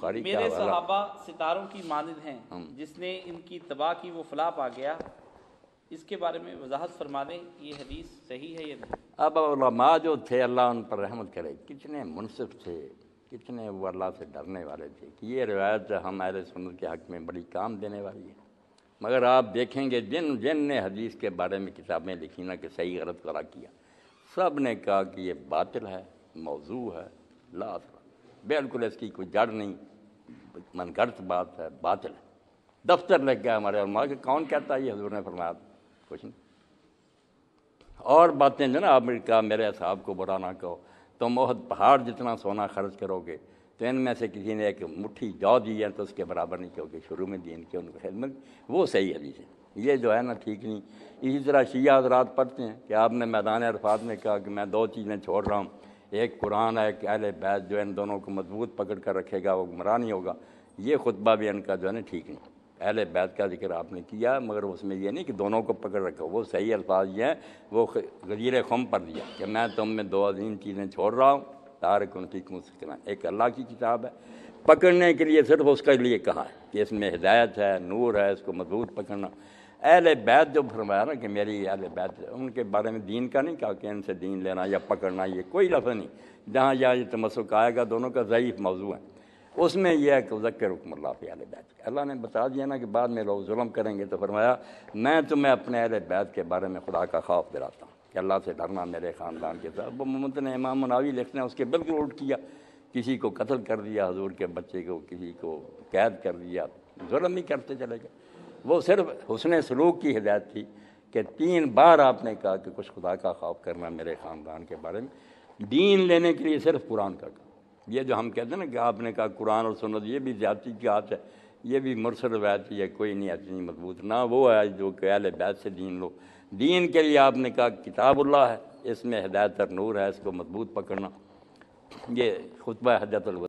میرے صحابہ ستاروں کی مانند ہیں، جس نے ان کی تباہ کی وہ فلاح پا گیا۔ اس کے بارے میں وضاحت فرما دیں، یہ حدیث صحیح ہے یا نہیں؟ اب علماء جو تھے اللہ ان پر رحمت کرے، کتنے منصف تھے، کتنے وہ اللہ سے ڈرنے والے تھے کہ یہ روایت ہم اہل سنت کے حق میں بڑی کام دینے والی ہے۔ مگر آپ دیکھیں گے جن نے حدیث کے بارے میں کتابیں لکھی نا کہ صحیح غلط کرا کیا، سب نے کہا کہ یہ باطل ہے، موضوع ہے، لا اثر، بالکل اس کی کوئی جڑ نہیں، من گھڑت بات ہے، باطل ہے۔ دفتر لگ گیا ہمارے علماء کہ کون کہتا ہے یہ حضور نے فرمایا؟ کچھ نہیں۔ اور باتیں جو نا آپ نے کہا میرے اصحاب کو برا نہ کہو، تم احد پہاڑ جتنا سونا خرچ کرو گے تو ان میں سے کسی نے ایک مٹھی جو دی ہے تو اس کے برابر نہیں کہو گے شروع میں دین کے ان کی خدمت، وہ صحیح حدیث ہے۔ یہ جو ہے نا ٹھیک نہیں۔ اسی طرح شیعہ حضرات پڑھتے ہیں کہ آپ نے میدان عرفات میں کہا کہ میں دو چیزیں چھوڑ رہا ہوں، ایک قرآن ہے، ایک اہل بیت، جو ان دونوں کو مضبوط پکڑ کر رکھے گا وہ گمراہ نہیں ہوگا۔ یہ خطبہ بھی ان کا جو ہے نا ٹھیک نہیں۔ اہل بیت کا ذکر آپ نے کیا مگر اس میں یہ نہیں کہ دونوں کو پکڑ رکھو، وہ صحیح الفاظ یہ ہیں، وہ غدیر خم پر دیا کہ میں تم میں دو عظیم چیزیں چھوڑ رہا ہوں، تارک فیکم سکنا، ایک اللہ کی کتاب ہے، پکڑنے کے لیے صرف اس کے لیے کہا ہے کہ اس میں ہدایت ہے، نور ہے، اس کو مضبوط پکڑنا۔ اہل بیت جو فرمایا نا کہ میری اہل بیت، ان کے بارے میں دین کا نہیں کہا کہ ان سے دین لینا یا پکڑنا، یہ کوئی لفظ نہیں۔ جہاں یہ تمسک آئے گا دونوں کا ضعیف موضوع ہے، اس میں یہ ہے کہ ذکرکم اللہ فی اہل بیت۔ اللہ نے بتا دیا نا کہ بعد میں لوگ ظلم کریں گے تو فرمایا میں تمہیں اپنے اہل بیت کے بارے میں خدا کا خوف دلاتا ہوں کہ اللہ سے ڈرنا میرے خاندان کے ساتھ۔ وہ ممتن امام مناوی لکھتے ہیں اس کے بالکل الٹ کیا، کسی کو قتل کر دیا، حضور کے بچے کو کسی کو قید کر دیا، ظلم ہی کرتے چلے گئے۔ وہ صرف حسن سلوک کی ہدایت تھی کہ 3 بار آپ نے کہا کہ کچھ خدا کا خوف کرنا میرے خاندان کے بارے میں۔ دین لینے کے لیے صرف قرآن کا کہا۔ یہ جو ہم کہتے ہیں نا کہ آپ نے کہا قرآن اور سنت، یہ بھی زیادتی کی بات ہے، یہ بھی مرسل روایت ہے، کوئی نہیں اتنی مضبوط، نہ وہ ہے جو کہ اہل بیت سے دین لو۔ دین کے لیے آپ نے کہا کتاب اللہ ہے، اس میں ہدایت اور نور ہے، اس کو مضبوط پکڑنا۔ یہ خطبہ حجۃ الوداع